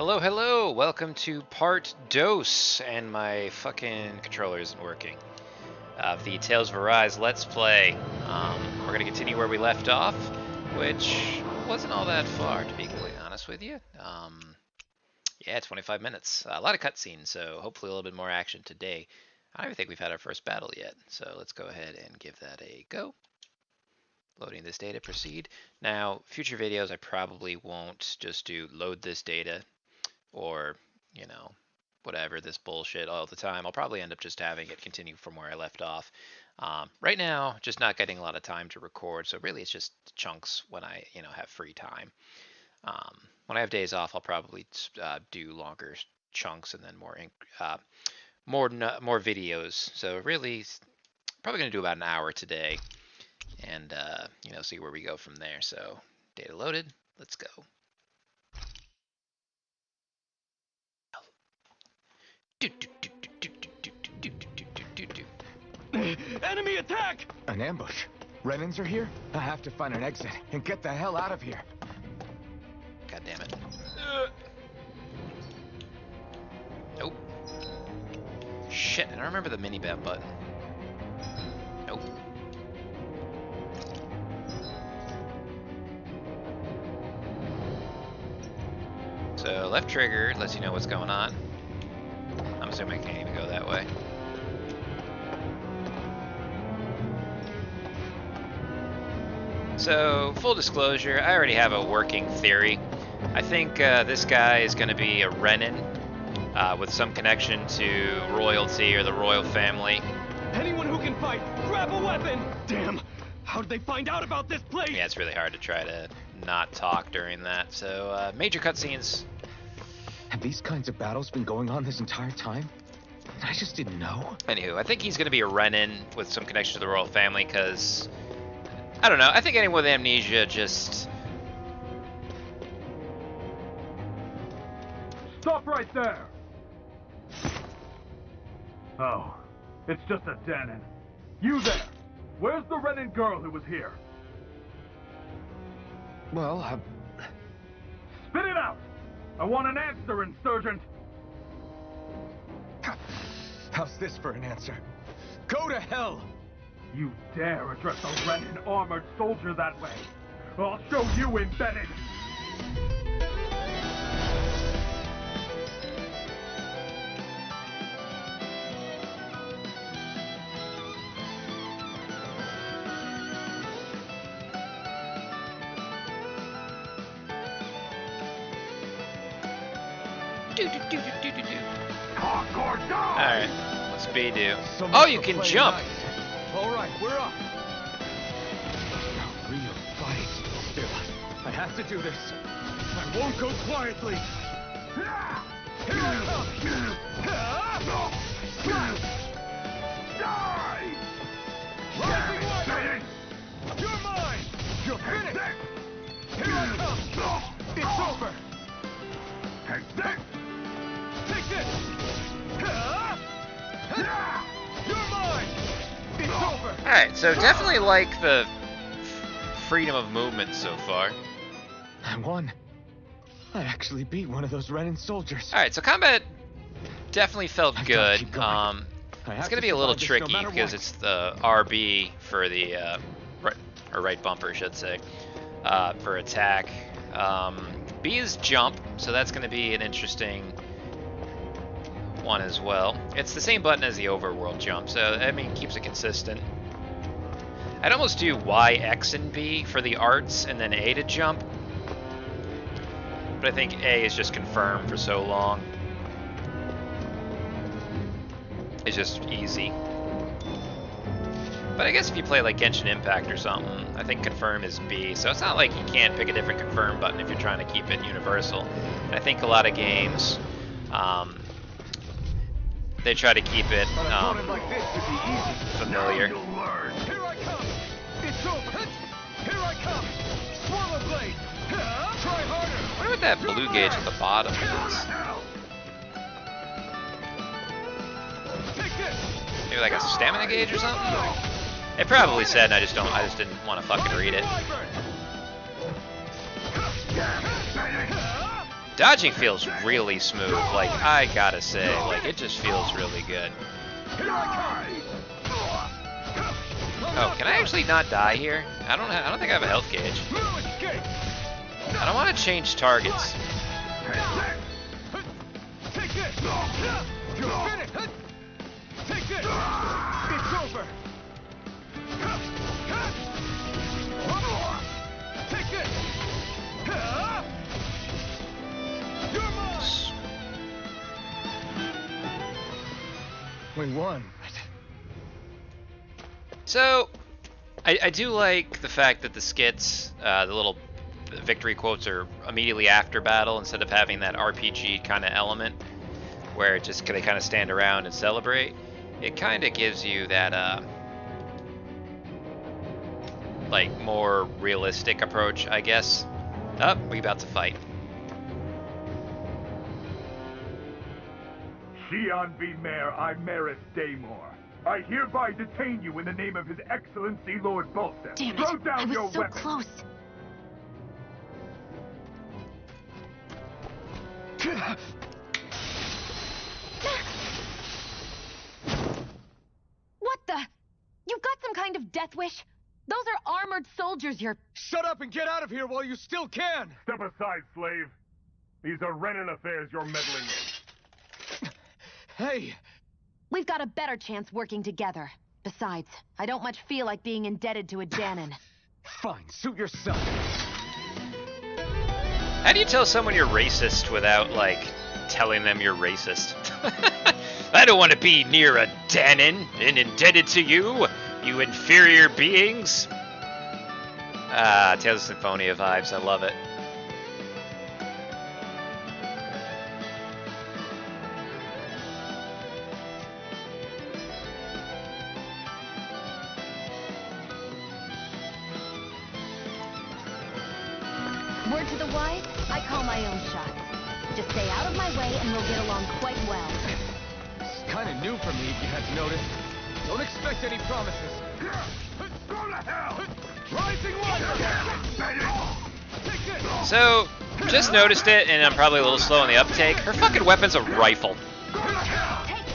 Hello, hello! Welcome to part dos, and my fucking controller isn't working. Of the Tales of Arise Let's Play. We're gonna continue where we left off, which wasn't all that far, to be completely honest with you. Yeah, 25 minutes. A lot of cutscenes, so hopefully a little bit more action today. I don't even think we've had our first battle yet, so let's go ahead and give that a go. Loading this data, proceed. Now, future videos I probably won't just do load this data or, you know, whatever, this bullshit all the time. I'll probably end up just having it continue from where I left off. Right now, just not getting a lot of time to record, so really it's just chunks when I, have free time. When I have days off, I'll probably do longer chunks and then more videos. So really, probably gonna do about an hour today, and see where we go from there. So data loaded, let's go. Enemy attack! An ambush. Renans are here? I have to find an exit and get the hell out of here. God damn it. Nope. Shit, I don't remember the mini-bat button. Nope. So left trigger lets you know what's going on. I'm assuming I can't even go that way. So, full disclosure, I already have a working theory. I think this guy is going to be a Renan with some connection to royalty or the royal family. Anyone who can fight, grab a weapon! Damn! How did they find out about this place? Yeah, it's really hard to try to not talk during that. So, major cutscenes. Have these kinds of battles been going on this entire time? I just didn't know. Anywho, I think he's going to be a Renan with some connection to the royal family because, I don't know, I think anyone with amnesia just... Stop right there! Oh, it's just a Danon. You there! Where's the Renan girl who was here? Well, Spit it out! I want an answer, Insurgent! How's this for an answer? Go to hell! You dare address a Renan armored soldier that way? I'll show you embedded! Alright, what's B do? Oh, you can jump! Nice. All right, we're up. A real fight. Still, I have to do this. I won't go quietly. Here I come. Die! Rising weapon. You're mine. You're finished. Here I come. It's over. Take this! Take this. You're mine. It's over. Alright, so definitely like the freedom of movement so far. I won. I actually beat one of those Renan soldiers. Alright, so combat definitely felt I gotta good. keep going. It's going to be a little tricky because it's the RB for the, right bumper, I should say, for attack. B is jump, so that's going to be an interesting one as well. It's the same button as the overworld jump, so I mean keeps it consistent. I'd almost do Y, X, and B for the arts, and then A to jump. But I think A is just confirmed for so long. It's just easy. But I guess if you play like Genshin Impact or something, I think confirm is B. So it's not like you can't pick a different confirm button if you're trying to keep it universal. And I think a lot of games, they try to keep it familiar. Here I come. It's over. Here I come. Swallow blade. Try harder. I wonder what that blue gauge at the bottom is. Take this. Maybe like a stamina gauge or something? It probably said, and I just didn't want to fucking read it. Dodging feels really smooth, like, I gotta say. Like, it just feels really good. Oh, can I actually not die here? I don't think I have a health gauge. I don't want to change targets. Take this! You're finished! Take this! It's over! Take this! You're mine! We won. So, I do like the fact that the skits, the little victory quotes are immediately after battle instead of having that RPG kind of element where it just they kind of stand around and celebrate. It kind of gives you that like more realistic approach, I guess. Oh, we about to fight. Xi'an V. Mayor Imaris Daymore. I hereby detain you in the name of His Excellency Lord Volstead. Damn Throw it! down I was your so weapon. close. What the? You've got some kind of death wish? Those are armored soldiers you're... Shut up and get out of here while you still can! Step aside, slave. These are Renan affairs you're meddling in. Hey! We've got a better chance working together. Besides, I don't much feel like being indebted to a Danon. Fine, suit yourself. How do you tell someone you're racist without, like, telling them you're racist? I don't want to be near a Danon and indebted to you, you inferior beings. Ah, Tales of Symphonia vibes, I love it. Word to the wise, I call my own shots. Just stay out of my way and we'll get along quite well. It's kind of new for me, if you hadn't noticed. Don't expect any promises. Go to hell! Rising Take this! So, just noticed it, and I'm probably a little slow on the uptake. Her fucking weapon's a rifle.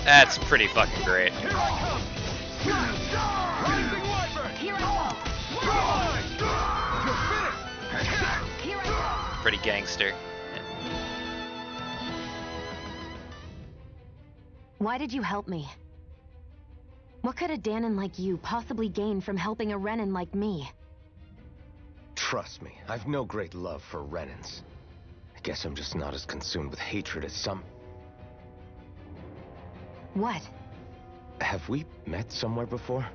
That's pretty fucking great. Here I come! Rising Wyvern! Here I You're finished! go! Here I go! Pretty gangster. Why did you help me? What could a Danon like you possibly gain from helping a Renan like me? Trust me, I've no great love for Renans. I guess I'm just not as consumed with hatred as some... What? Have we met somewhere before?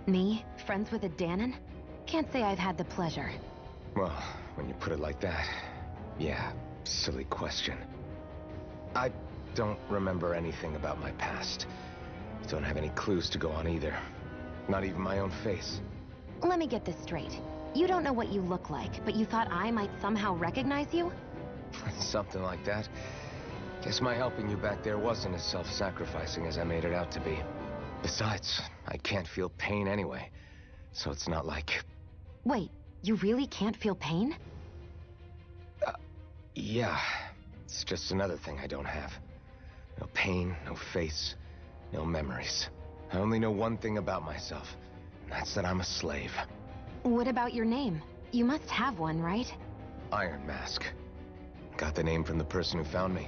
Me? Friends with a Danon? Can't say I've had the pleasure. Well, when you put it like that, yeah, silly question. I don't remember anything about my past. Don't have any clues to go on either. Not even my own face. Let me get this straight. You don't know what you look like, but you thought I might somehow recognize you? Something like that. Guess my helping you back there wasn't as self-sacrificing as I made it out to be. Besides, I can't feel pain anyway. So it's not like... Wait, you really can't feel pain? Yeah. It's just another thing I don't have. No pain, no face, no memories. I only know one thing about myself, and that's that I'm a slave. What about your name? You must have one, right? Iron Mask. Got the name from the person who found me.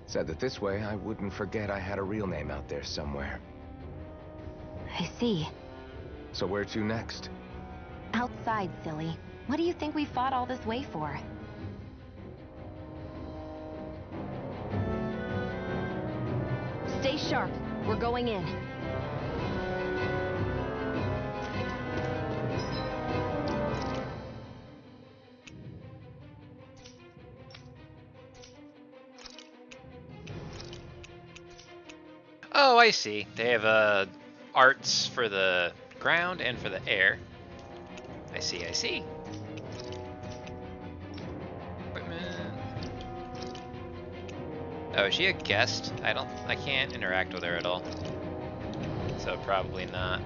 Said that this way I wouldn't forget I had a real name out there somewhere. I see. So where to next? Outside, silly. What do you think we fought all this way for? Stay sharp. We're going in. Oh, I see. They have arts for the ground and for the air. I see, I see. Equipment. Oh, is she a guest? I can't interact with her at all. So probably not.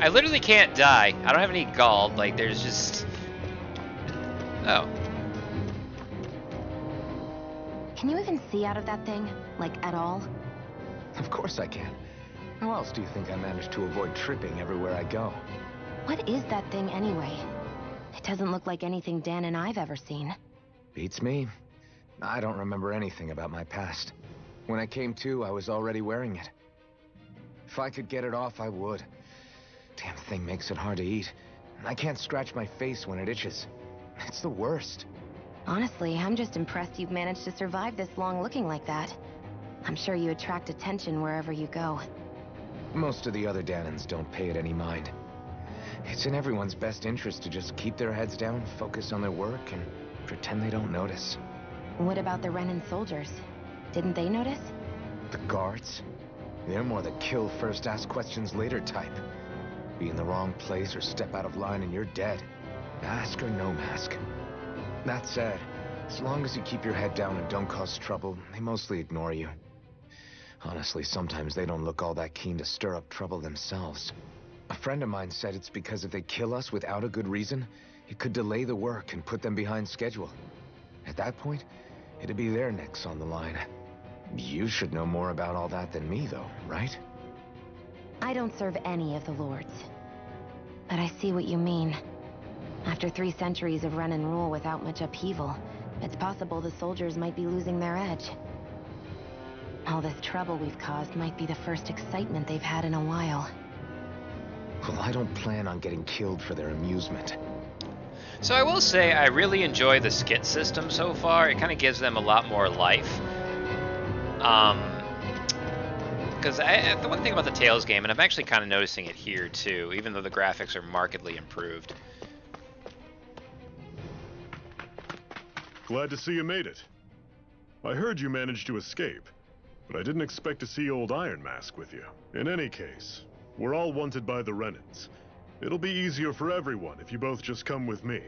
I literally can't die. I don't have any gall. Like, there's just... Oh. Can you even see out of that thing? Like, at all? Of course I can. How else do you think I managed to avoid tripping everywhere I go? What is that thing anyway? It doesn't look like anything Dan and I've ever seen. Beats me. I don't remember anything about my past. When I came to, I was already wearing it. If I could get it off, I would. Damn thing makes it hard to eat. And I can't scratch my face when it itches. It's the worst. Honestly, I'm just impressed you've managed to survive this long looking like that. I'm sure you attract attention wherever you go. Most of the other Danans don't pay it any mind. It's in everyone's best interest to just keep their heads down, focus on their work, and pretend they don't notice. What about the Renan soldiers? Didn't they notice? The guards? They're more the kill first, ask questions later type. Be in the wrong place or step out of line and you're dead. Mask or no mask. That said, as long as you keep your head down and don't cause trouble, they mostly ignore you. Honestly, sometimes they don't look all that keen to stir up trouble themselves. A friend of mine said it's because if they kill us without a good reason, it could delay the work and put them behind schedule. At that point, it'd be their necks on the line. You should know more about all that than me, though, right? I don't serve any of the lords. But I see what you mean. After 3 centuries of Renan rule without much upheaval, it's possible the soldiers might be losing their edge. All this trouble we've caused might be the first excitement they've had in a while. Well, I don't plan on getting killed for their amusement. So I will say I really enjoy the skit system so far. It kind of gives them a lot more life. Because the one thing about the Tales game, and I'm actually kind of noticing it here too, even though the graphics are markedly improved. Glad to see you made it. I heard you managed to escape, but I didn't expect to see old Iron Mask with you. In any case, we're all wanted by the Renans. It'll be easier for everyone if you both just come with me.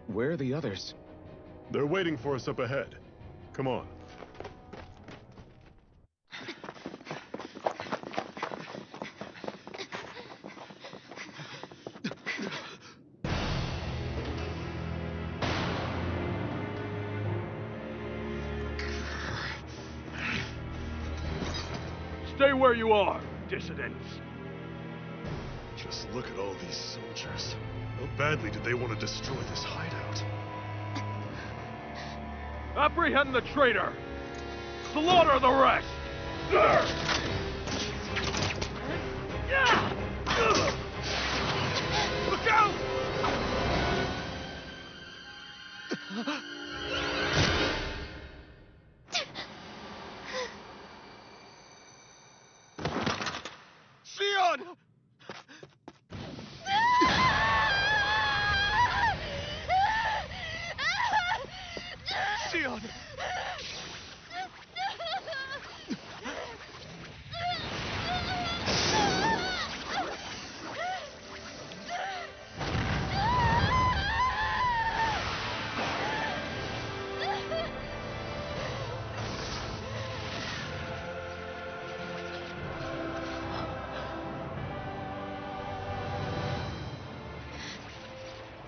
Where are the others? They're waiting for us up ahead. Come on. Stay where you are, dissidents. Just look at all these soldiers. How badly did they want to destroy this hideout? Apprehend the traitor! Slaughter the rest! Look out! Xion! Xion!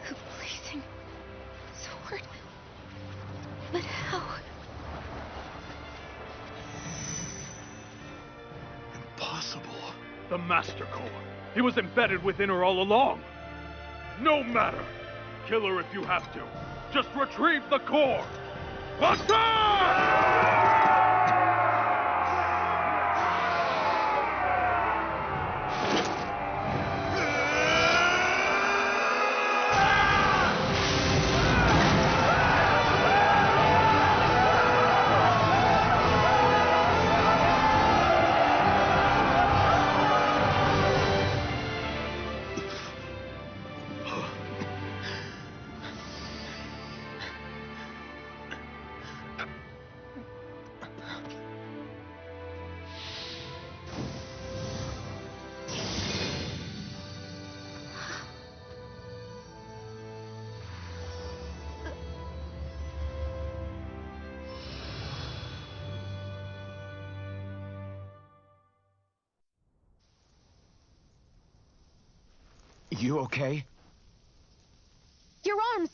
The blazing sword. But how? Impossible. The Master Core. He was embedded within her all along. No matter. Kill her if you have to. Just retrieve the core. Attack! You okay? Your arms!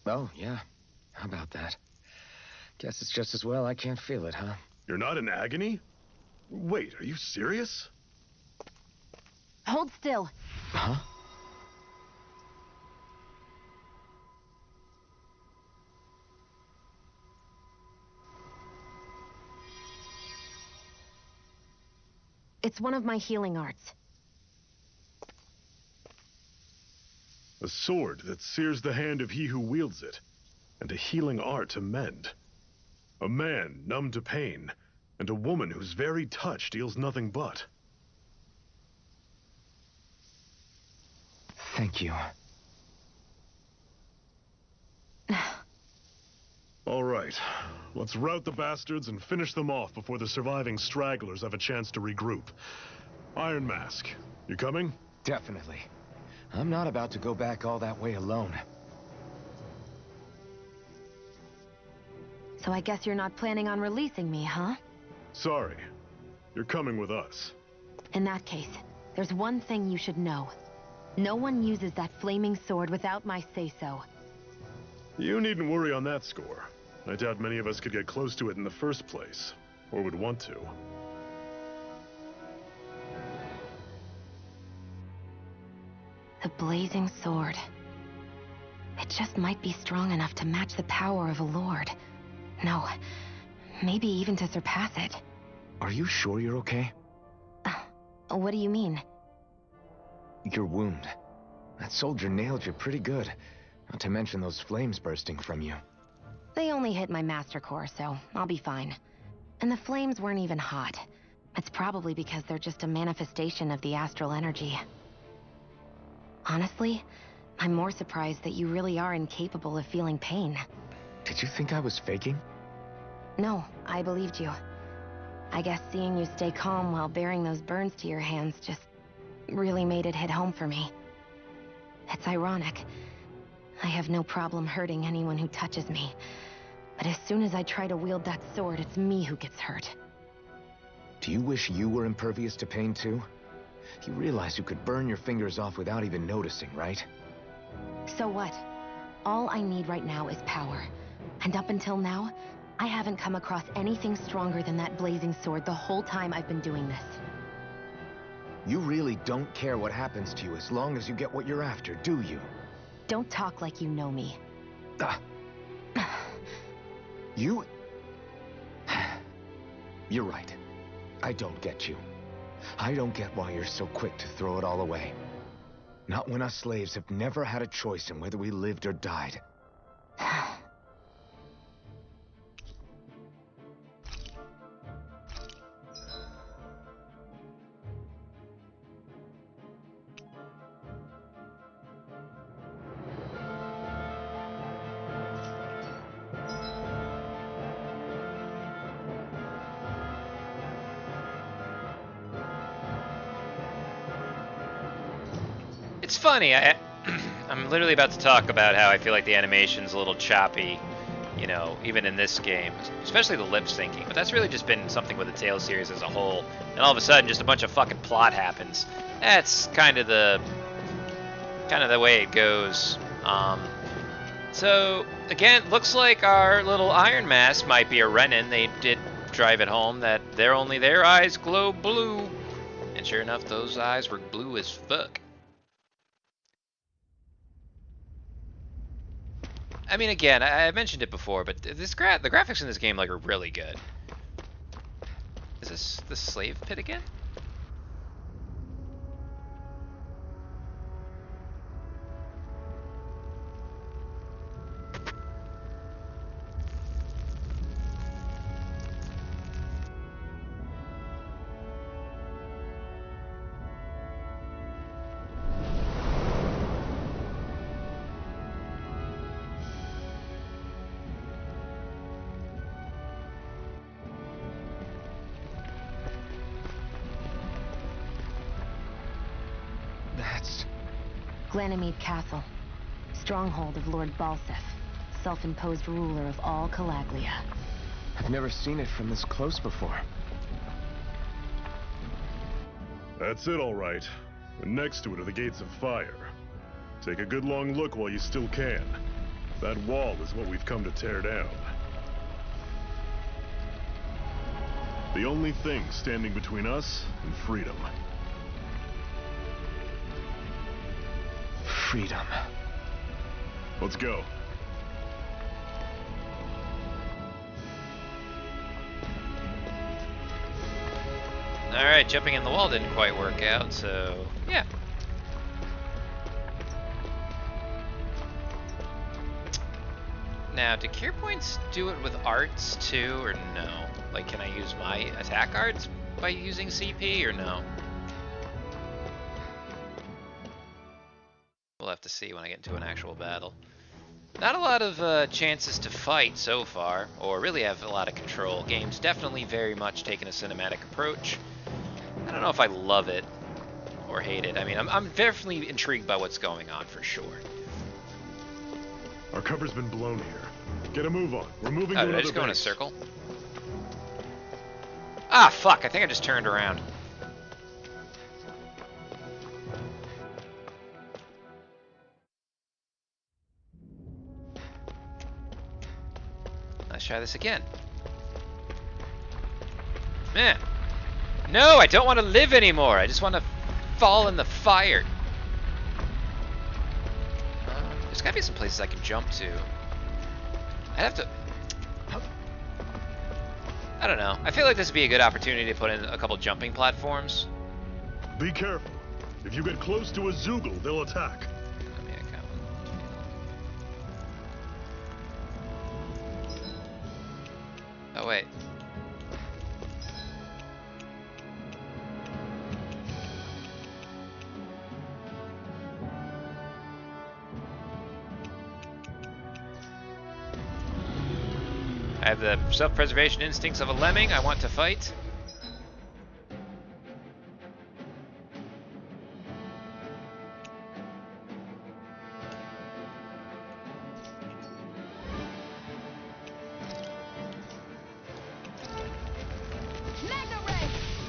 Oh, yeah. How about that? Guess it's just as well I can't feel it, huh? You're not in agony? Wait, are you serious? Hold still. Huh? It's one of my healing arts. A sword that sears the hand of he who wields it, and a healing art to mend. A man numb to pain, and a woman whose very touch deals nothing but. Thank you. All right, let's rout the bastards and finish them off before the surviving stragglers have a chance to regroup. Iron Mask, you coming? Definitely. I'm not about to go back all that way alone. So I guess you're not planning on releasing me, huh? Sorry, you're coming with us. In that case, there's one thing you should know. No one uses that flaming sword without my say-so. You needn't worry on that score. I doubt many of us could get close to it in the first place, or would want to. The blazing sword. It just might be strong enough to match the power of a lord. No, maybe even to surpass it. Are you sure you're okay? What do you mean? Your wound. That soldier nailed you pretty good. Not to mention those flames bursting from you. They only hit my master core, so I'll be fine. And the flames weren't even hot. It's probably because they're just a manifestation of the astral energy. Honestly, I'm more surprised that you really are incapable of feeling pain. Did you think I was faking? No, I believed you. I guess seeing you stay calm while bearing those burns to your hands just really made it hit home for me. It's ironic. I have no problem hurting anyone who touches me. But as soon as I try to wield that sword, it's me who gets hurt. Do you wish you were impervious to pain too? You realize you could burn your fingers off without even noticing, right? So what? All I need right now is power. And up until now, I haven't come across anything stronger than that blazing sword the whole time I've been doing this. You really don't care what happens to you as long as you get what you're after, do you? Don't talk like you know me. You... You're right. I don't get you. I don't get why you're so quick to throw it all away. Not when us slaves have never had a choice in whether we lived or died. It's funny, I'm literally about to talk about how I feel like the animation's a little choppy, you know, even in this game, especially the lip syncing, but that's really just been something with the Tales series as a whole, and all of a sudden just a bunch of fucking plot happens. That's kind of the way it goes. So, again, looks like our little Iron Mask might be a Renin. They did drive it home that their eyes glow blue, and sure enough, those eyes were blue as fuck. I mean, again, I mentioned it before, but the graphics in this game are really good. Is this the slave pit again? Glanimede Castle, stronghold of Lord Balseph, self-imposed ruler of all Calaglia. I've never seen it from this close before. That's it, all right. and next to it are the gates of fire. Take a good long look while you still can. That wall is what we've come to tear down. The only thing standing between us and freedom. Freedom. Let's go. Alright, jumping in the wall didn't quite work out, so yeah. Now, do cure points do it with arts too, or no? Like, can I use my attack arts by using CP, or no? We'll have to see when I get into an actual battle. Not a lot of chances to fight so far, or really have a lot of control. Game's definitely very much taken a cinematic approach. I don't know if I love it or hate it. I mean, I'm definitely intrigued by what's going on for sure. Our cover's been blown here. Get a move on. We're moving to Oh, did another I just go in a base. circle? Ah, fuck, I think I just turned around. Let's try this again. Man. No, I don't want to live anymore. I just want to fall in the fire. There's gotta be some places I can jump to. I'd have to... I don't know. I feel like this would be a good opportunity to put in a couple jumping platforms. Be careful. If you get close to a Zoogle, they'll attack. I mean, I kind of... Oh, wait. I have the self-preservation instincts of a lemming. I want to fight.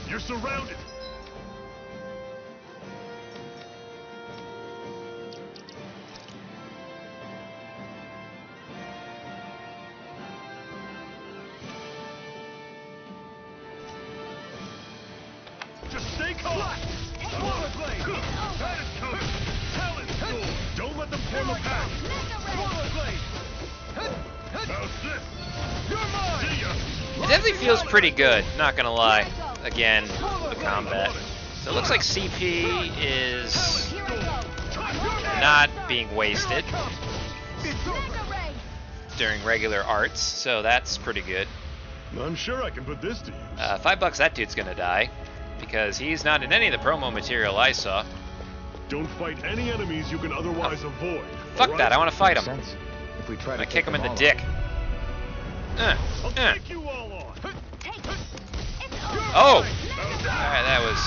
You're surrounded. Just stay calm. Rollerblade. That is coming. Talon School. Don't let them form a pack. Rollerblade. How's this? You're mine. See ya. It definitely feels pretty good, not gonna lie. Again, the combat. So it looks like CP is not being wasted during regular arts, so that's pretty good. I'm sure I can put this to use. $5, that dude's gonna die, because he's not in any of the promo material I saw. Don't fight any enemies you can otherwise avoid. Fuck all that, I right? wanna fight him. Sense. If we try I to kick him in the all dick. I'll take you all on. Oh! Alright, that was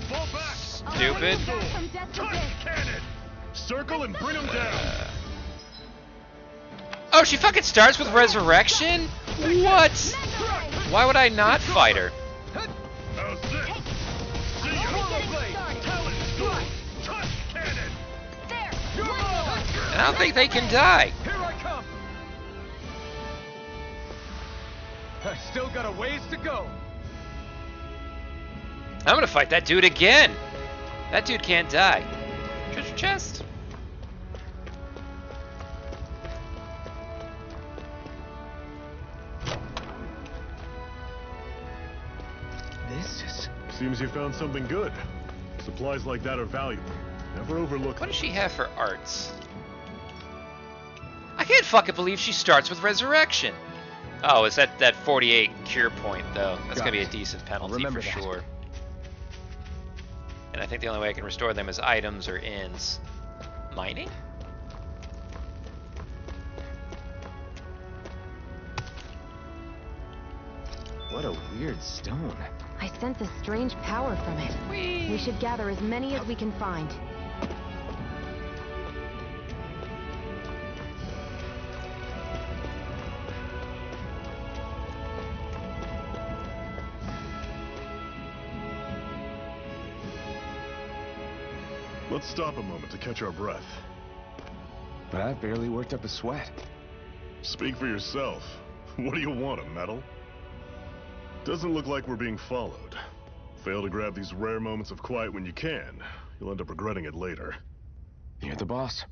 Fall back. stupid. Touch cannon. Circle and bring them down. Oh, she fucking starts with resurrection? What? Why would I not fight her? How's this? See ya. Rollerblade. Talon School. Touch cannon. And I don't think they can die. Here I come! I still got a ways to go. I'm gonna fight that dude again. That dude can't die. Treasure chest. This is... Seems you found something good. Supplies like that are valuable. Never overlook What them. does she have for arts? I can't fucking believe she starts with resurrection. Oh, it's that 48 cure point though. That's Got gonna be a it. decent penalty remember for that. sure. And I think the only way I can restore them is items or ins. Mining? What a weird stone. I sense a strange power from it. We should gather as many as we can find. Let's stop a moment to catch our breath. But I've barely worked up a sweat. Speak for yourself. What do you want, a medal? Doesn't look like we're being followed. Fail to grab these rare moments of quiet when you can. You'll end up regretting it later. You're the boss.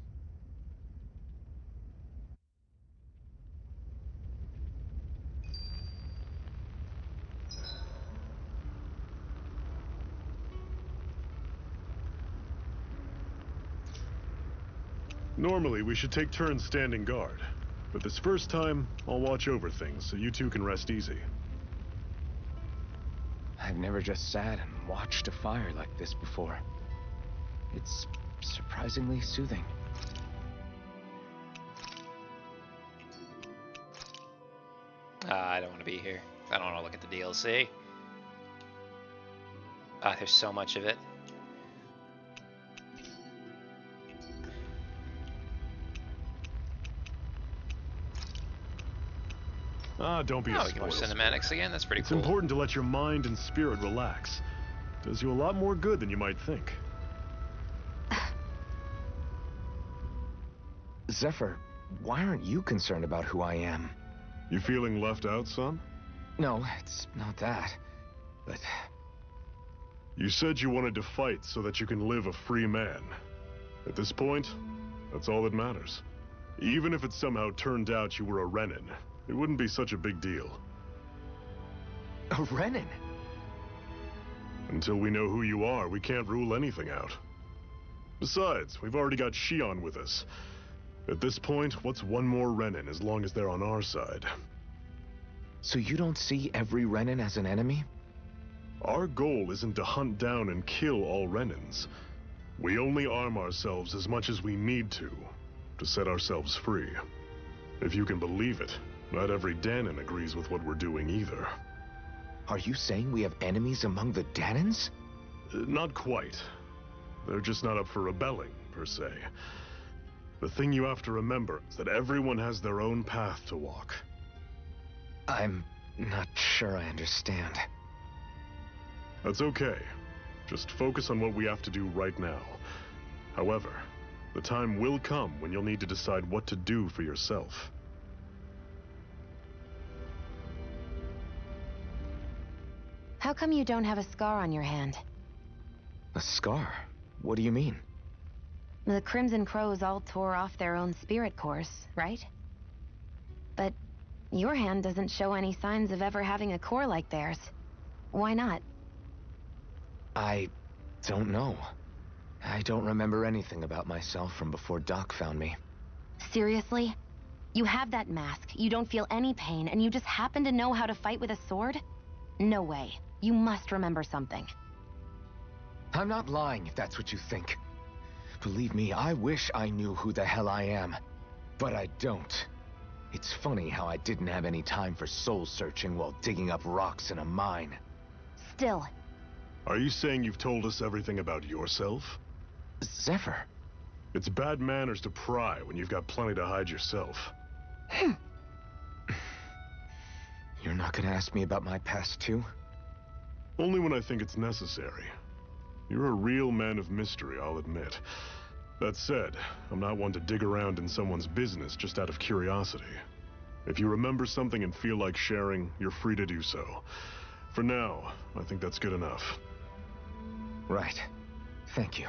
Normally, we should take turns standing guard. But this first time, I'll watch over things so you two can rest easy. I've never just sat and watched a fire like this before. It's surprisingly soothing. I don't want to be here. I don't want to look at the DLC. There's so much of it. Don't be a Oh, we get more spoil cinematics again? That's pretty It's cool. important to let your mind and spirit relax. Does you a lot more good than you might think. Zephyr, why aren't you concerned about who I am? You feeling left out, son? No, it's not that. But You said you wanted to fight so that you can live a free man. At this point, that's all that matters. Even if it somehow turned out you were a Renin, it wouldn't be such a big deal. a Renin? Until we know who you are, we can't rule anything out. Besides, we've already got Shion with us. At this point, what's one more Renin as long as they're on our side? So you don't see every Renin as an enemy? Our goal isn't to hunt down and kill all Renins. We only arm ourselves as much as we need to set ourselves free. If you can believe it, not every Danon agrees with what we're doing either. Are you saying we have enemies among the Danons? Not quite. They're just not up for rebelling, per se. The thing you have to remember is that everyone has their own path to walk. I'm not sure I understand. That's okay. Just focus on what we have to do right now. However, the time will come when you'll need to decide what to do for yourself. How come you don't have a scar on your hand? A scar? What do you mean? The Crimson Crows all tore off their own spirit cores, right? But your hand doesn't show any signs of ever having a core like theirs. Why not? I don't know. I don't remember anything about myself from before Doc found me. Seriously? You have that mask, you don't feel any pain, and you just happen to know how to fight with a sword? No way. You must remember something. I'm not lying if that's what you think. Believe me, I wish I knew who the hell I am. But I don't. It's funny how I didn't have any time for soul searching while digging up rocks in a mine. Still, Are you saying you've told us everything about yourself? Zephyr. It's bad manners to pry when you've got plenty to hide yourself. You're not gonna ask me about my past too? Only when I think it's necessary. You're a real man of mystery, I'll admit. That said, I'm not one to dig around in someone's business just out of curiosity. If you remember something and feel like sharing, you're free to do so. For now, I think that's good enough. Right. Thank you.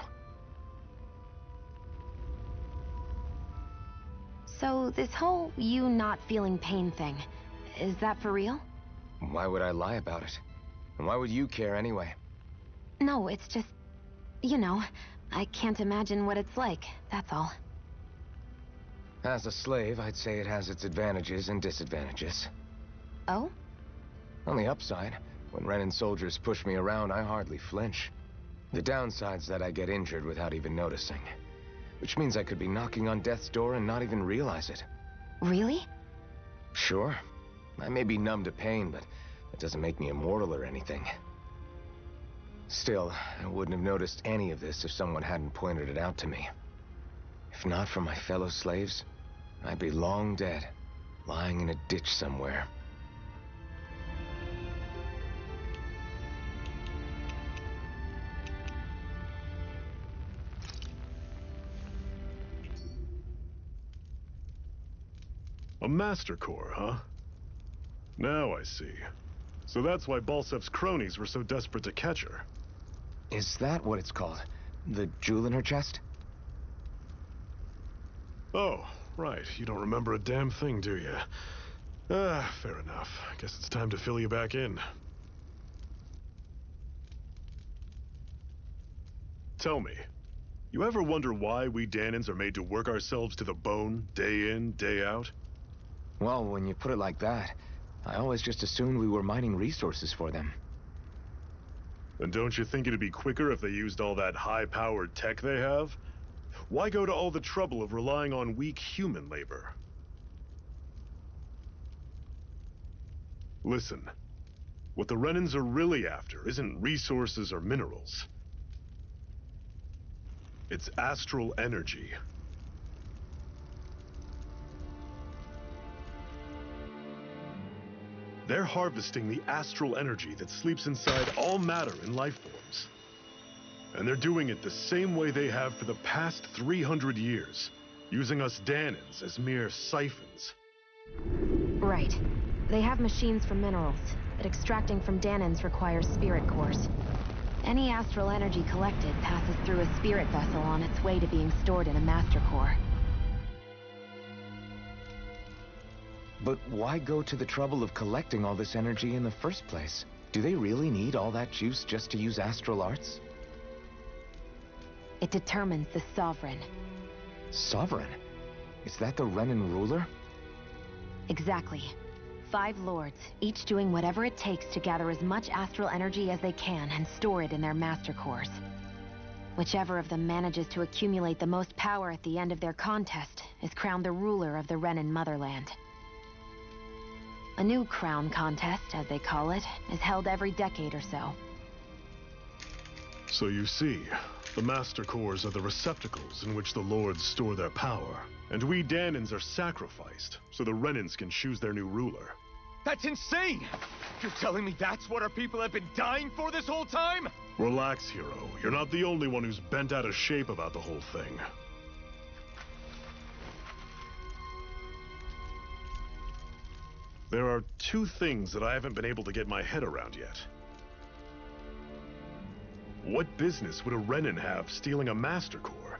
so this whole you not feeling pain thing, is that for real? Why would I lie about it? And why would you care anyway? No, it's just, you know, I can't imagine what it's like, that's all. As a slave, I'd say it has its advantages and disadvantages. Oh? On the upside, when Renin soldiers push me around, I hardly flinch. The downside's that I get injured without even noticing. Which means I could be knocking on death's door and not even realize it. Really? Sure. I may be numb to pain, but it doesn't make me immortal or anything. Still, I wouldn't have noticed any of this if someone hadn't pointed it out to me. If not for my fellow slaves, I'd be long dead, lying in a ditch somewhere. A Master Core, huh? Now I see. So that's why Balsef's cronies were so desperate to catch her. Is that what it's called? The jewel in her chest? Oh, right. You don't remember a damn thing, do you? Fair enough. Guess it's time to fill you back in. Tell me, you ever wonder why we Dahnans are made to work ourselves to the bone, day in, day out? Well, when you put it like that, I always just assumed we were mining resources for them. And don't you think it'd be quicker if they used all that high-powered tech they have? Why go to all the trouble of relying on weak human labor? Listen, what the Renans are really after isn't resources or minerals. It's astral energy. They're harvesting the astral energy that sleeps inside all matter and life forms. And they're doing it the same way they have for the past 300 years, using us Dahnans as mere siphons. Right. They have machines for minerals, but extracting from Dahnans requires spirit cores. Any astral energy collected passes through a spirit vessel on its way to being stored in a master core. But why go to the trouble of collecting all this energy in the first place? Do they really need all that juice just to use astral arts? It determines the Sovereign. Sovereign? Is that the Renan ruler? Exactly. 5 lords, each doing whatever it takes to gather as much astral energy as they can and store it in their master cores. Whichever of them manages to accumulate the most power at the end of their contest is crowned the ruler of the Renan motherland. A new crown contest, as they call it, is held every decade or so. So you see, the Master Cores are the receptacles in which the Lords store their power. And we Dahnans are sacrificed, so the Renans can choose their new ruler. That's insane! You're telling me that's what our people have been dying for this whole time? Relax, hero. You're not the only one who's bent out of shape about the whole thing. There are 2 things that I haven't been able to get my head around yet. What business would a Renan have stealing a Master Core?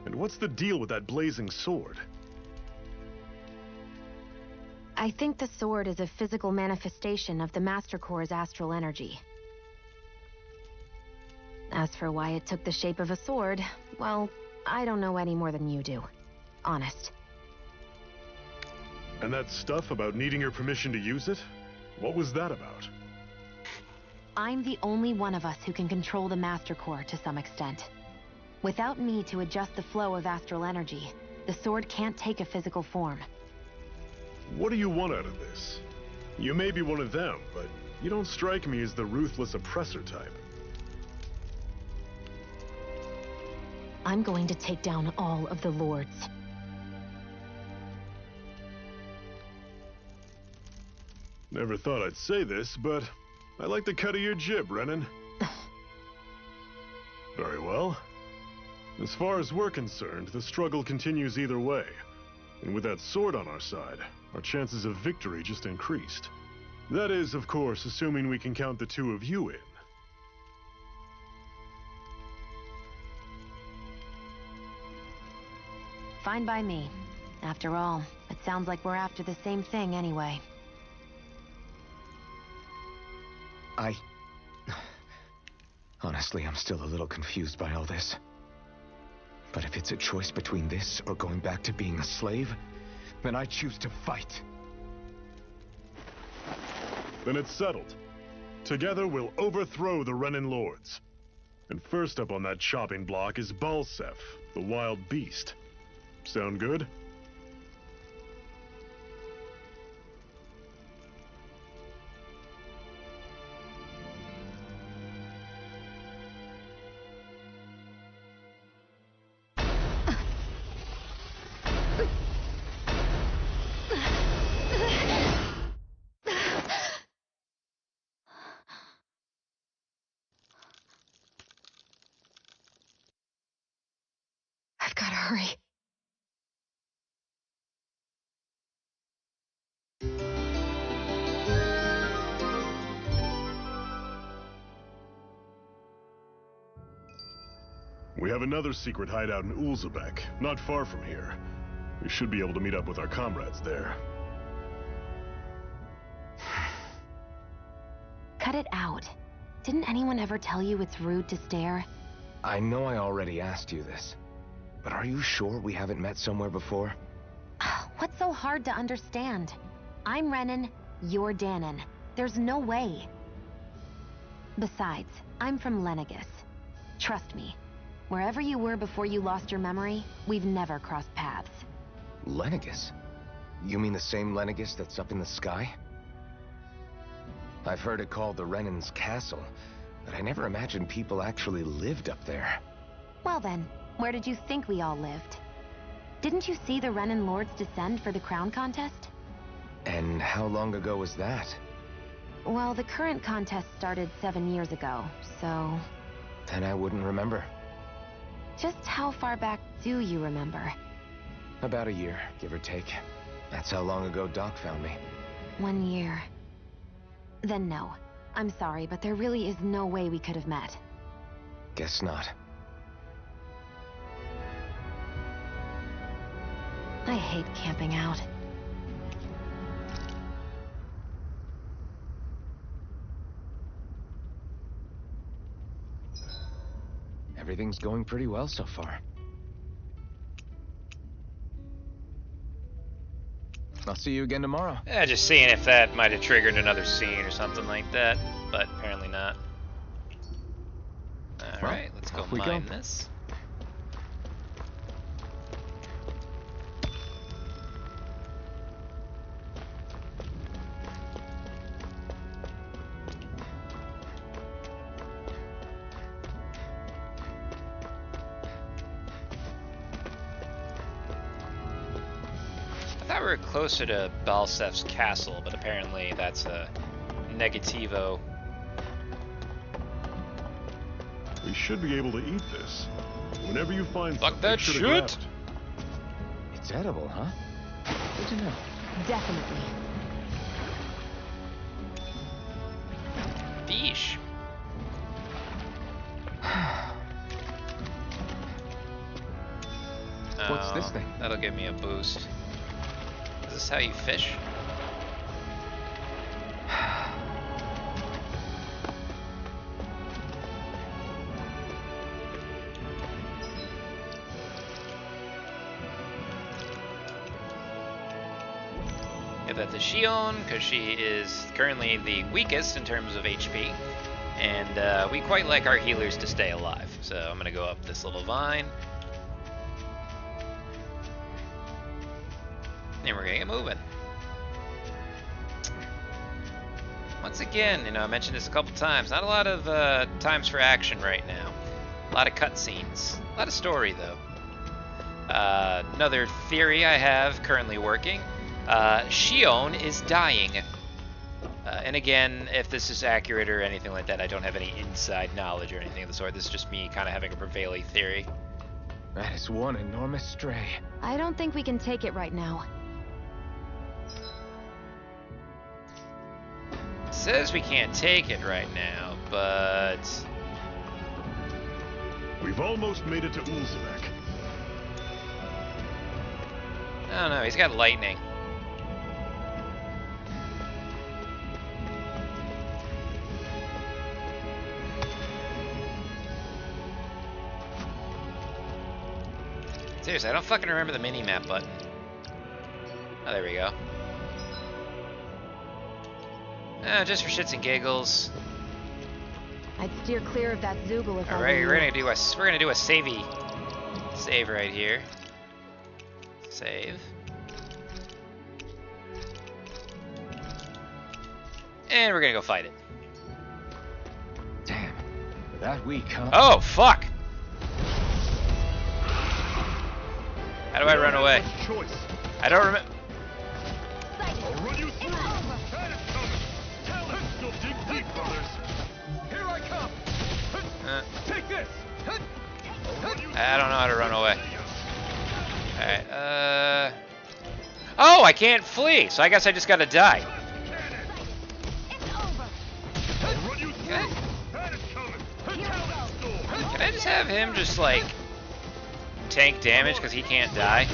And what's the deal with that blazing sword? I think the sword is a physical manifestation of the Master Core's astral energy. As for why it took the shape of a sword, well, I don't know any more than you do. Honest. And that stuff about needing your permission to use it? What was that about? I'm the only one of us who can control the Master Core to some extent. Without me to adjust the flow of astral energy, the sword can't take a physical form. What do you want out of this? You may be one of them, but you don't strike me as the ruthless oppressor type. I'm going to take down all of the lords. Never thought I'd say this, but I like the cut of your jib, Renan. Very well. As far as we're concerned, the struggle continues either way. And with that sword on our side, our chances of victory just increased. That is, of course, assuming we can count the 2 of you in. Fine by me. After all, it sounds like we're after the same thing anyway. Honestly, I'm still a little confused by all this. But if it's a choice between this or going back to being a slave, then I choose to fight. Then it's settled. Together we'll overthrow the Renan Lords. And first up on that chopping block is Balsef, the wild beast. Sound good? I've gotta hurry. We have another secret hideout in Ulzebek, not far from here. We should be able to meet up with our comrades there. Cut it out. Didn't anyone ever tell you it's rude to stare? I know I already asked you this, but are you sure we haven't met somewhere before? What's so hard to understand? I'm Renan, you're Danon. There's no way. Besides, I'm from Lenegis. Trust me, wherever you were before you lost your memory, we've never crossed paths. Lenegis? You mean the same Lenegis that's up in the sky? I've heard it called the Renan's Castle, but I never imagined people actually lived up there. Well then, where did you think we all lived? Didn't you see the Renan Lords descend for the crown contest? And how long ago was that? Well, the current contest started 7 years ago, so... Then I wouldn't remember. Just how far back do you remember? About a year, give or take. That's how long ago Doc found me. 1 year. Then no. I'm sorry, but there really is no way we could have met. Guess not. I hate camping out. Everything's going pretty well so far. I'll see you again tomorrow. Yeah, just seeing if that might have triggered another scene or something like that, but apparently not. Alright, let's go mine this. I thought we were closer to Balsef's castle, but apparently that's a negativo. We should be able to eat this. Whenever you find Fuck something, that make sure to grab shit! it. It's edible, huh? Good to know. Definitely. Beesh. What's this thing? That'll give me a boost. Is this how you fish? Give that to Xion, because she is currently the weakest in terms of HP. And we quite like our healers to stay alive. So I'm going to go up this little vine. And we're gonna get moving. Once again, you know, I mentioned this a couple times. Not a lot of times for action right now. A lot of cutscenes. A lot of story, though. Another theory I have currently working. Xion is dying. And again, if this is accurate or anything like that, I don't have any inside knowledge or anything of the sort. This is just me kind of having a prevailing theory. That is one enormous stray. I don't think we can take it right now. Says we can't take it right now, but... We've almost made it to Ulzebek. I don't know, he's got lightning. Seriously, I don't fucking remember the mini-map button. Oh, there we go. Just for shits and giggles. I'd steer clear of that Zoogle if I were Alright, you. we're gonna do a save right here. Save. And we're gonna go fight it. Damn. That weak, huh? Oh fuck! How do I run away? Choice. I don't remember. I'll run you through. Tell him. Go dig deep, brothers. Here I come! Take this! I don't know how to run away. Alright, oh, I can't flee, so I guess I just gotta die. I'll run you through. That is coming. Can I just have him just, like, tank damage because he can't die?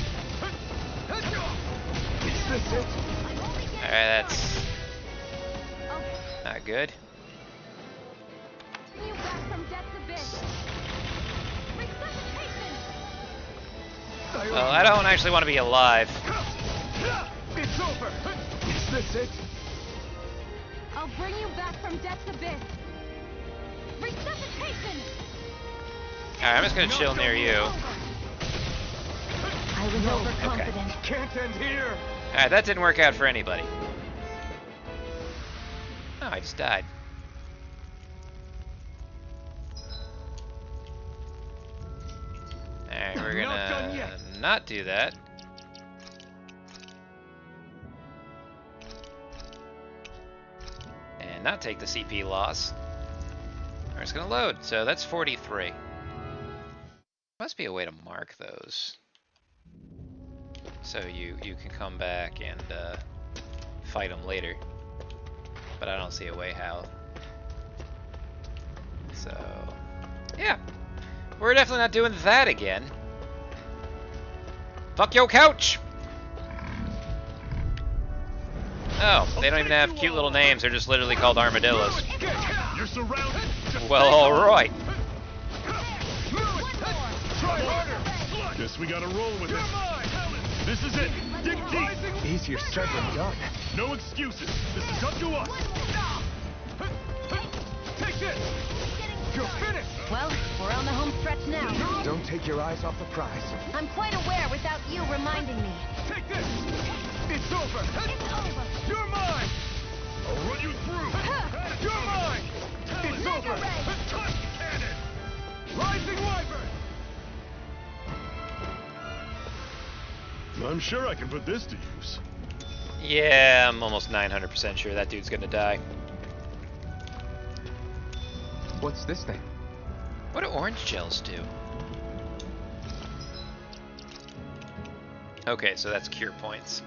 Alright, that's not good. Well, I don't actually want to be alive. It's over. Is this it? I'll bring you back from death's abyss. Resuscitation. Alright, I'm just gonna chill near you. I was overconfident. Okay. Can't end here. Alright, that didn't work out for anybody. Oh, I just died. Alright, we're gonna not do that. And not take the CP loss. We're just gonna load, so that's 43. Must be a way to mark those. So you can come back and fight them later. But I don't see a way how. So, yeah. We're definitely not doing that again. Fuck your couch! Oh, they don't even have cute little names. They're just literally called armadillos. You're surrounded. Well, alright. Try harder. Guess we gotta roll with it. This is it. Dig deep. Easier said than done. No excuses. This is up to us. Take this. You're finished. Well, we're on the home stretch now. Don't take your eyes off the prize. I'm quite aware without you reminding me. Take this. It's over. It's over. You're mine. I'll run you through. You're mine. It's Mega over. Ray. Touch cannon. Rising Wyvern. I'm sure I can put this to use. Yeah, I'm almost 900% sure that dude's gonna die. What's this thing? What do orange gels do? Okay, so that's cure points.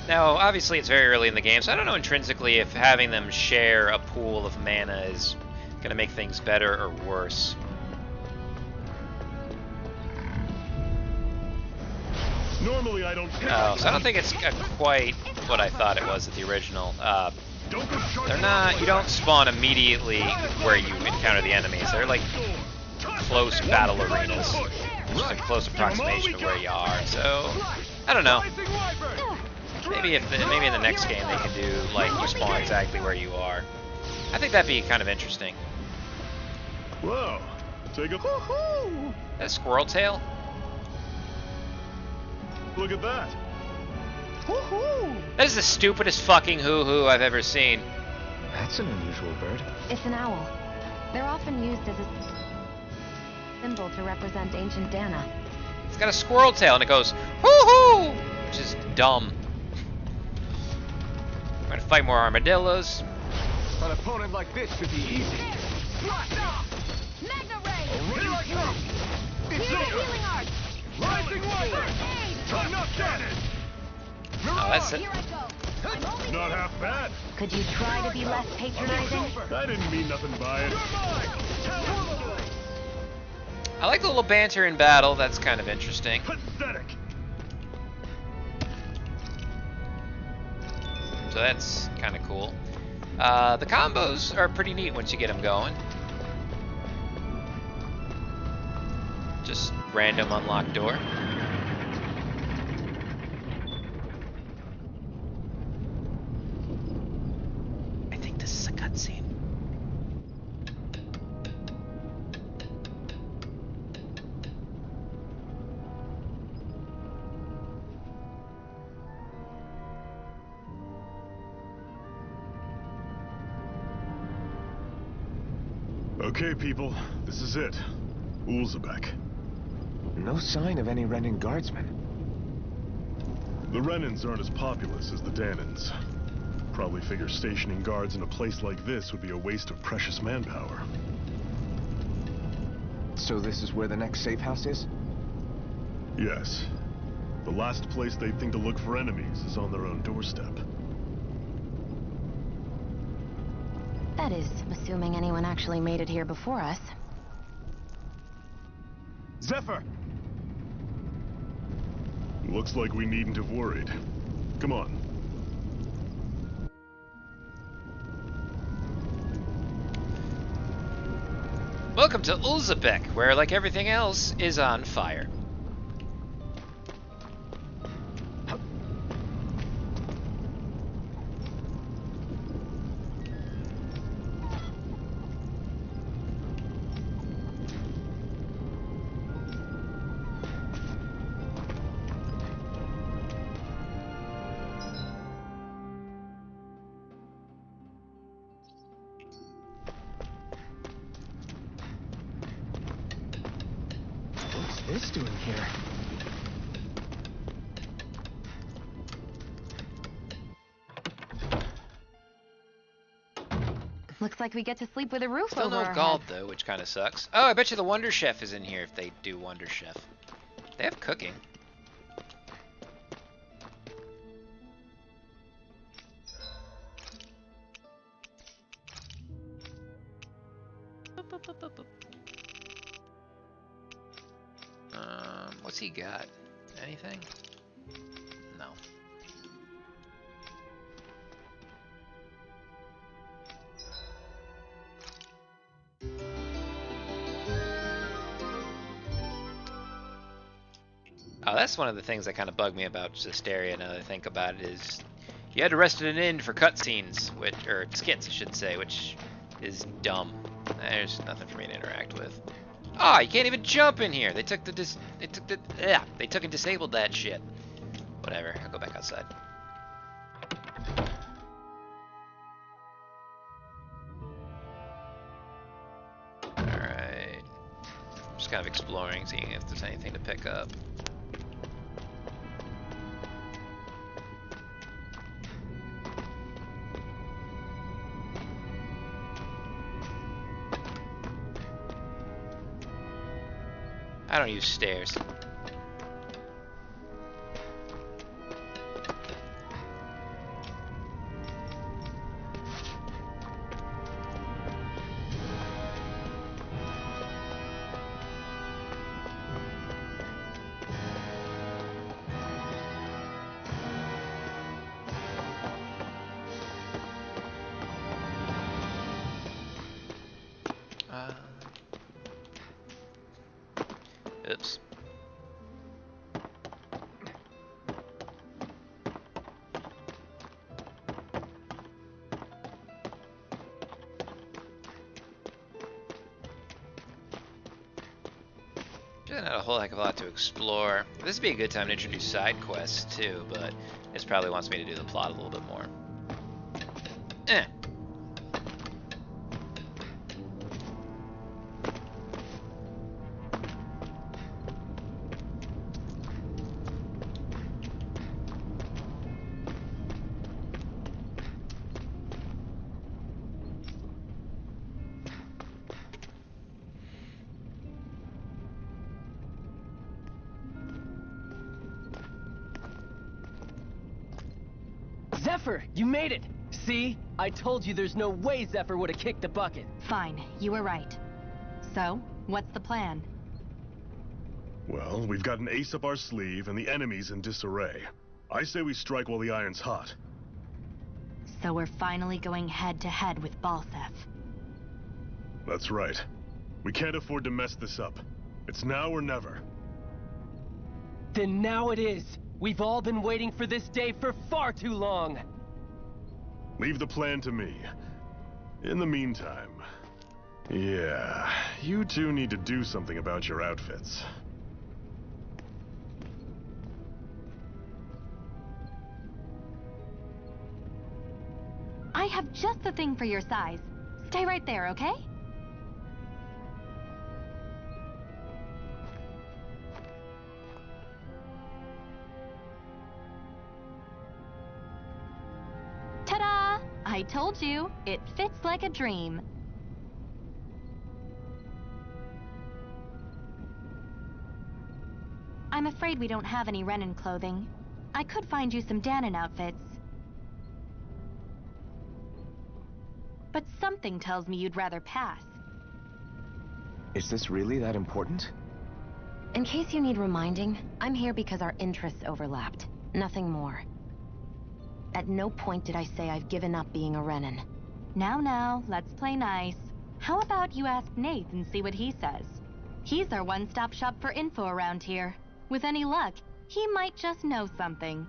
Now, obviously it's very early in the game, so I don't know intrinsically if having them share a pool of mana is going to make things better or worse. Normally I don't. Oh, so I don't think it's quite what I thought it was at the original. Don't go short. They're not, you don't spawn immediately where you encounter the enemies. They're like close battle arenas. Just a close approximation of where you are. So, I don't know. Maybe maybe in the next game they can do like you spawn exactly where you are. I think that'd be kind of interesting. Whoa! Take a woohoo! That squirrel tail? Look at that! Woohoo! That is the stupidest fucking hoo-hoo I've ever seen. That's an unusual bird. It's an owl. They're often used as a symbol to represent ancient Dana. It's got a squirrel tail and it goes hoo-hoo, which is dumb. We're gonna fight more armadillos. An opponent like this should be easy. Mega Ray. Here I come. It's Here's the over. healing arts. Rising Wyvern. Turn up cannon. Oh, that's it. Here I go. I'm only Not half bad. Could you try to be less patronizing? I didn't mean nothing by it. I like the little banter in battle. That's kind of interesting. Pathetic. So that's kind of cool. The combos are pretty neat once you get them going. Just random unlock door. I think this is a cutscene. Okay, people, this is it. Ulzebek. No sign of any Renin guardsmen. The Renins aren't as populous as the Danans. Probably figure stationing guards in a place like this would be a waste of precious manpower. So this is where the next safe house is? Yes. The last place they'd think to look for enemies is on their own doorstep. That is, assuming anyone actually made it here before us. Zephyr! Looks like we needn't have worried. Come on. Welcome to Ulzabek, where, like everything else, is on fire. What's this doing here? Looks like we get to sleep with a roof Still over no our Gald, heads. though, which kind of sucks. Oh, I bet you the Wonder Chef is in here if they do Wonder Chef. They have cooking. What's he got? Anything? No. Oh, that's one of the things that kind of bug me about Zestiria now that I think about it is you had to rest at an inn for cutscenes, or skits, I should say, which is dumb. There's nothing for me to interact with. Ah, oh, you can't even jump in here. They took and disabled that shit. Whatever, I'll go back outside. Alright. Just kind of exploring, seeing if there's anything to pick up. I don't use stairs. Oops. Not a whole heck of a lot to explore. This would be a good time to introduce side quests too, but this probably wants me to do the plot a little bit more. Eh. Zephyr, you made it! See? I told you there's no way Zephyr would have kicked the bucket. Fine, you were right. So, what's the plan? Well, we've got an ace up our sleeve and the enemy's in disarray. I say we strike while the iron's hot. So we're finally going head-to-head with Balthef. That's right. We can't afford to mess this up. It's now or never. Then now it is! We've all been waiting for this day for far too long! Leave the plan to me. In the meantime... yeah, you two need to do something about your outfits. I have just the thing for your size. Stay right there, okay? Ta-da! I told you, it fits like a dream. I'm afraid we don't have any Renan clothing. I could find you some Danon outfits. But some something tells me you'd rather pass. Is this really that important? In case you need reminding, I'm here because our interests overlapped. Nothing more. At no point did I say I've given up being a Renan. Now, let's play nice. How about you ask Nath and see what he says? He's our one-stop shop for info around here. With any luck, he might just know something.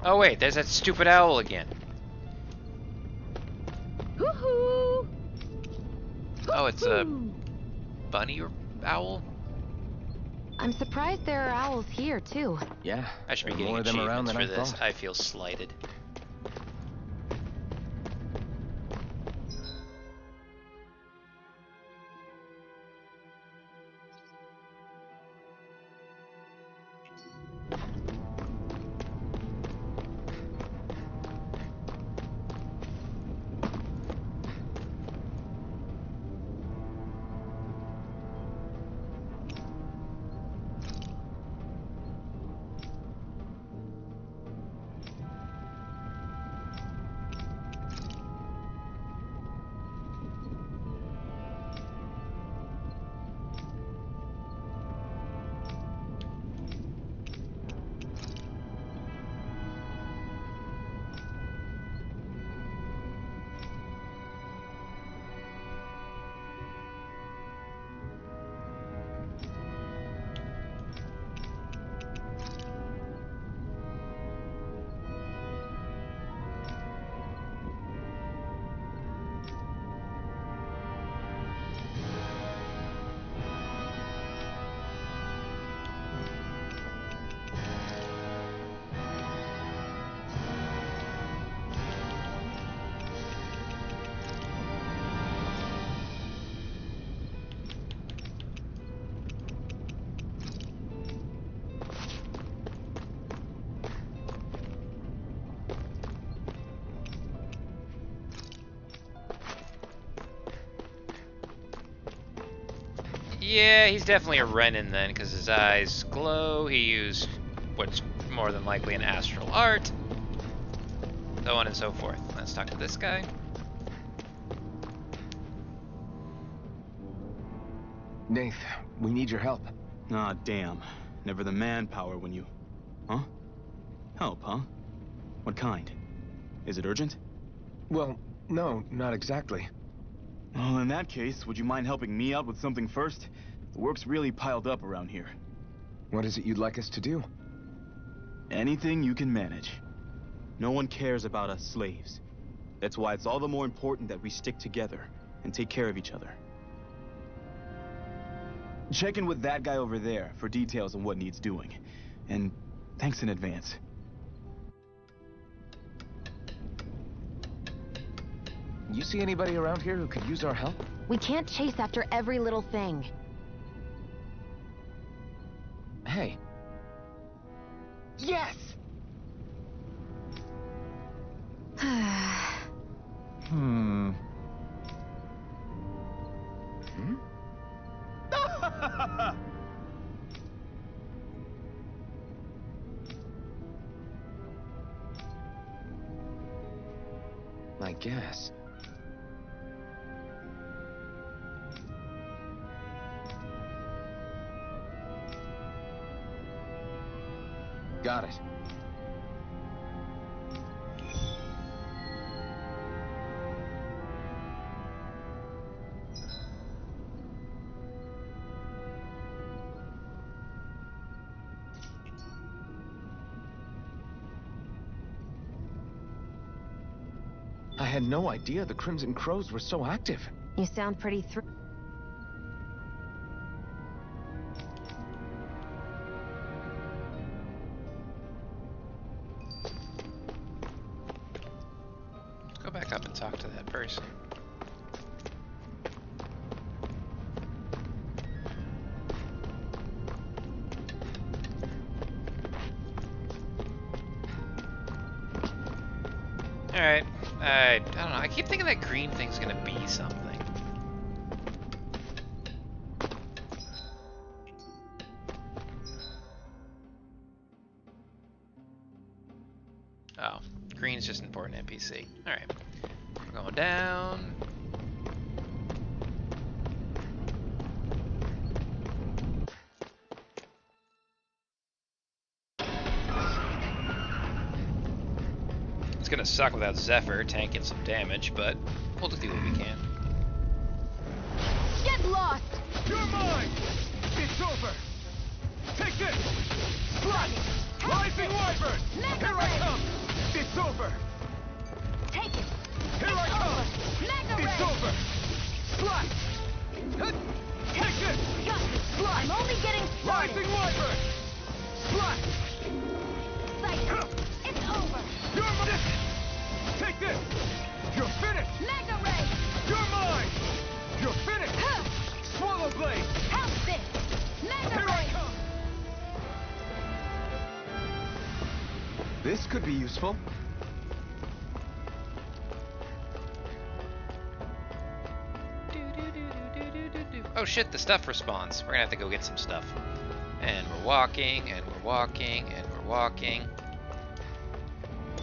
Oh wait, there's that stupid owl again. Woohoo! Oh, it's a bunny or owl? I'm surprised there are owls here, too. Yeah, I should be there are getting more of them around achievements than for I this. thought. I feel slighted. Yeah, he's definitely a Renan then, because his eyes glow. He used what's more than likely an astral art. So on and so forth. Let's talk to this guy. Nath, we need your help. Ah, damn. Never the manpower when you... Huh? Help, huh? What kind? Is it urgent? Well, no, not exactly. Well, in that case, would you mind helping me out with something first? The work's really piled up around here. What is it you'd like us to do? Anything you can manage. No one cares about us slaves. That's why it's all the more important that we stick together and take care of each other. Check in with that guy over there for details on what needs doing. And thanks in advance. You see anybody around here who could use our help? We can't chase after every little thing. Hey. Yes! Hmm. I guess. Got it. I had no idea the Crimson Crows were so active. You sound pretty Go back up and talk to that person. Alright. I don't know. I keep thinking that green thing's gonna be something. Oh. Green's just an important NPC. Alright. We're going down. It's gonna suck without Zephyr tanking some damage, but we'll just do what we can. Get lost! You're mine! It's over! Take this! Slot! Rising Wyvern! Mega Here I Ray! come! It's over! Take it! Here I come! Mega It's Ray! over! Slot! Hut! Take this! Got it! Slot! I'm only getting started! Rising Wyvern! Slot! Psycho! It's over! You're mine! Take this! You're finished! Mega Ray! You're mine! You're finished! Huh. Swallow Blade! Help this! Mega Here I Ray! come! This could be useful. Oh shit, the stuff responds. We're gonna have to go get some stuff. And we're walking, and we're walking, and we're walking.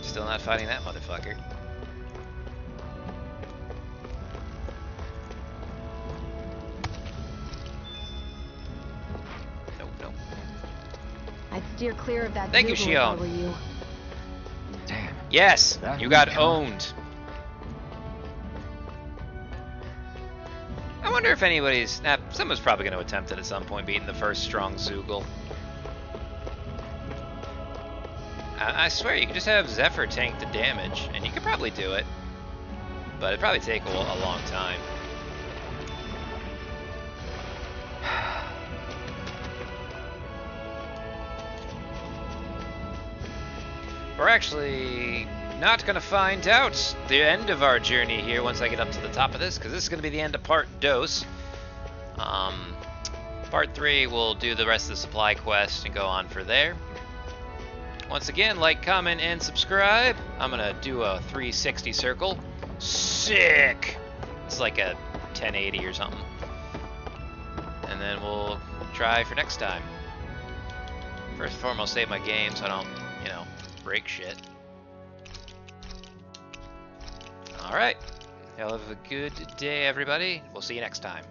Still not fighting that motherfucker. Nope, nope. I'd steer clear of that. Thank you, Zoogle if I Shion. were you. Damn. Yes, That you would got count. owned. I wonder if anybody's... Nah, someone's probably going to attempt it at some point, beating the first strong Zoogle. I swear, you could just have Zephyr tank the damage, and you could probably do it. But it'd probably take a long time. We're actually not going to find out the end of our journey here once I get up to the top of this, because this is going to be the end of part Dos. Part 3, we'll do the rest of the supply quest and go on for there. Once again, like, comment, and subscribe. I'm going to do a 360 circle. Sick! It's like a 1080 or something. And then we'll try for next time. First and foremost, save my game so I don't, you know, break shit. Alright. Y'all have a good day, everybody. We'll see you next time.